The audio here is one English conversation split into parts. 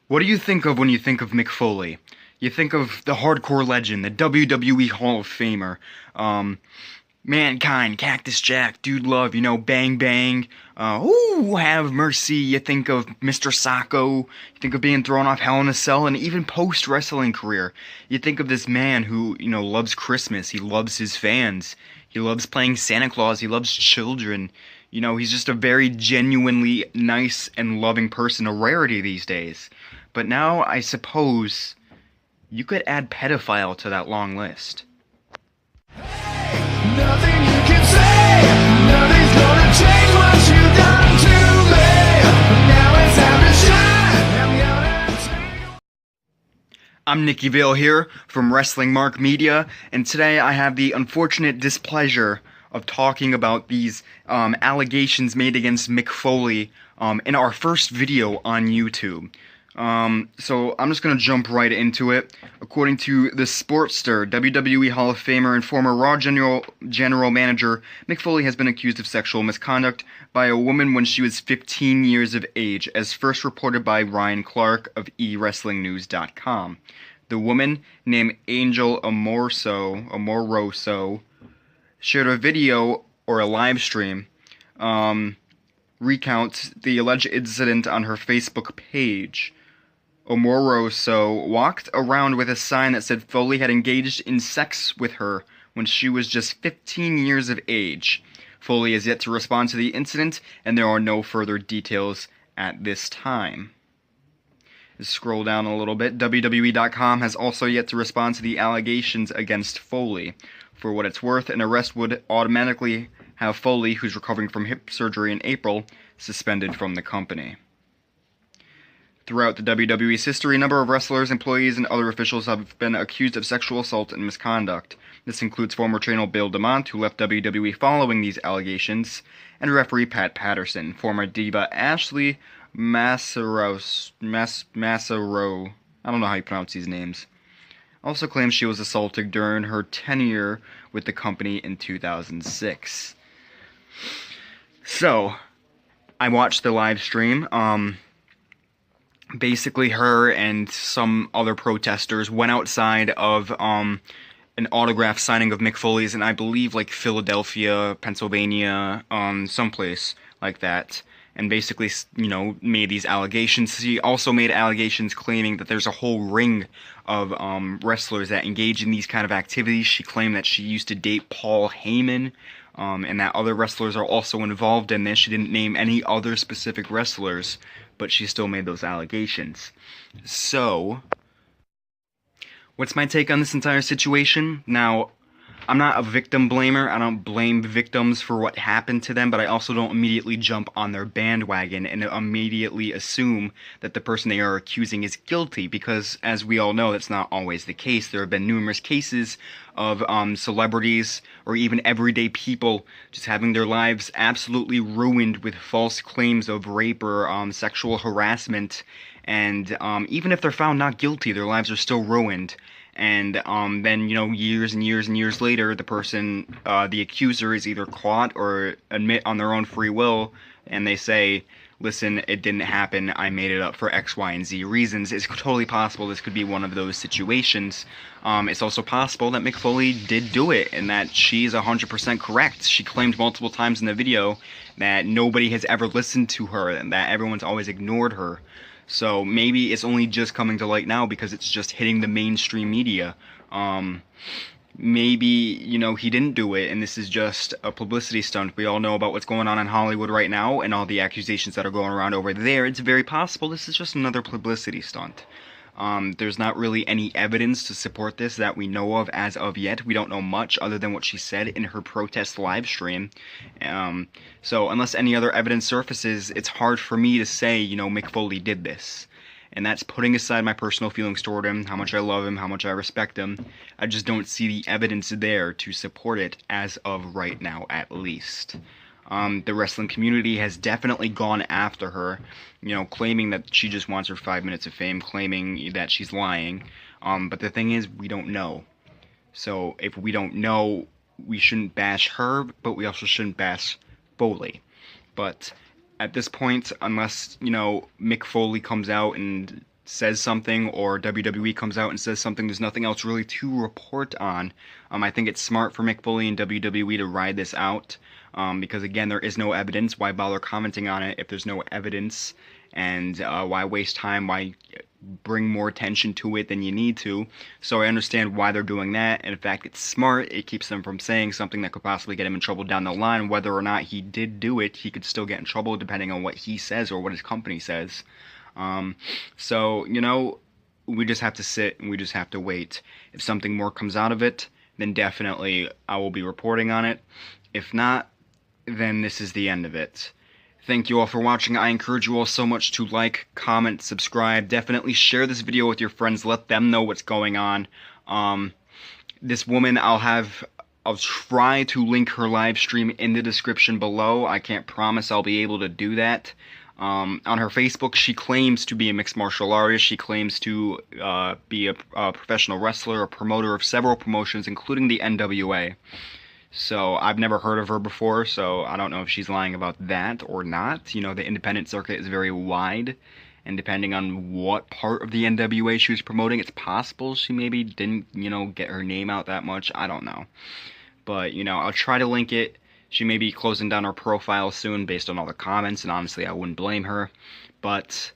What do you think of when you think of Mick Foley? You think of the hardcore legend, the WWE Hall of Famer, um, Mankind, Cactus Jack, Dude Love, Bang Bang, ooh, Have Mercy. You think of Mr. Sacco. You think of being thrown off Hell in a Cell, and even post-wrestling career. You think of this man who, loves Christmas. He loves his fans. He loves playing Santa Claus. He loves children. He's just a very genuinely nice and loving person, a rarity these days. But now I suppose you could add pedophile to that long list. Nothing you can say, nothing's gonna change what you've done to me. Now it's time to shine. I'm Nicky Vale here from Wrestling Mark Media, and today I have the unfortunate displeasure of talking about these allegations made against Mick Foley in our first video on YouTube. So I'm just going to jump right into it. According to the Sportster, WWE Hall of Famer and former Raw General Manager, Mick Foley has been accused of sexual misconduct by a woman when she was 15 years of age, as first reported by Ryan Clark of eWrestlingNews.com. The woman, named Angel Amoroso, shared a video or a live stream recounts the alleged incident on her Facebook page. Amoroso walked around with a sign that said Foley had engaged in sex with her when she was just 15 years of age. Foley has yet to respond to the incident, and there are no further details at this time. Let's scroll down a little bit. WWE.com has also yet to respond to the allegations against Foley. For what it's worth, an arrest would automatically have Foley, who's recovering from hip surgery in April, suspended from the company. Throughout the WWE's history, a number of wrestlers, employees, and other officials have been accused of sexual assault and misconduct. This includes former trainer Bill DeMont, who left WWE following these allegations, and referee Pat Patterson. Former diva Ashley Massaro, I don't know how you pronounce these names, also claims she was assaulted during her tenure with the company in 2006. So, I watched the live stream. Basically, her and some other protesters went outside of an autograph signing of Mick Foley's in, I believe, like Philadelphia, Pennsylvania, someplace like that, and basically, made these allegations. She also made allegations claiming that there's a whole ring of wrestlers that engage in these kind of activities. She claimed that she used to date Paul Heyman, and that other wrestlers are also involved in this. She didn't name any other specific wrestlers, but she still made those allegations. So, what's my take on this entire situation? Now, I'm not a victim blamer. I don't blame victims for what happened to them, but I also don't immediately jump on their bandwagon and immediately assume that the person they are accusing is guilty, because, as we all know, that's not always the case. There have been numerous cases of celebrities or even everyday people just having their lives absolutely ruined with false claims of rape or sexual harassment, and even if they're found not guilty, their lives are still ruined. And then, years and years and years later, the person, the accuser, is either caught or admit on their own free will, and they say, listen, it didn't happen, I made it up for X, Y, and Z reasons. It's totally possible this could be one of those situations. It's also possible that Mick Foley did do it, and that she's 100% correct. She claimed multiple times in the video that nobody has ever listened to her, and that everyone's always ignored her. So maybe it's only just coming to light now because it's just hitting the mainstream media. Maybe, he didn't do it and this is just a publicity stunt. We all know about what's going on in Hollywood right now and all the accusations that are going around over there. It's very possible this is just another publicity stunt. There's not really any evidence to support this that we know of as of yet. We don't know much other than what she said in her protest live stream. So unless any other evidence surfaces, it's hard for me to say, Mick Foley did this. And that's putting aside my personal feelings toward him, how much I love him, how much I respect him. I just don't see the evidence there to support it as of right now, at least. The wrestling community has definitely gone after her, claiming that she just wants her 5 minutes of fame, claiming that she's lying. But the thing is, we don't know. So if we don't know, we shouldn't bash her, but we also shouldn't bash Foley. But at this point, unless, Mick Foley comes out and says something or WWE comes out and says something, there's nothing else really to report on. I think it's smart for Mick Foley and WWE to ride this out, because again, there is no evidence. Why bother commenting on it if there's no evidence? And why waste time? Why bring more attention to it than you need to? So I understand why they're doing that, and in fact, it's smart. It keeps them from saying something that could possibly get him in trouble down the line. Whether or not he did do it, he could still get in trouble depending on what he says or what his company says. So, you know, we just have to sit and we just have to wait. If something more comes out of it, then definitely I will be reporting on it. If not, then this is the end of it. Thank you all for watching. I encourage you all so much to like, comment, subscribe. Definitely share this video with your friends. Let them know what's going on. This woman, I'll try to link her live stream in the description below. I can't promise I'll be able to do that. On her Facebook, she claims to be a mixed martial artist. She claims to be a professional wrestler, a promoter of several promotions, including the NWA. So I've never heard of her before, so I don't know if she's lying about that or not. You know, the independent circuit is very wide, and depending on what part of the NWA she was promoting, it's possible she maybe didn't, you know, get her name out that much. I don't know. But, you know, I'll try to link it. She may be closing down her profile soon based on all the comments, and honestly, I wouldn't blame her. But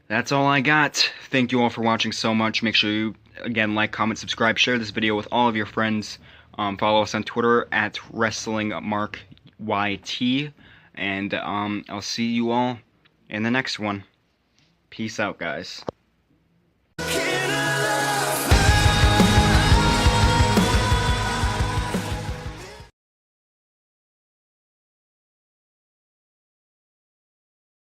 that's all I got. Thank you all for watching so much. Make sure you, again, like, comment, subscribe, share this video with all of your friends. Follow us on Twitter at WrestlingMarkYT, and I'll see you all in the next one. Peace out, guys.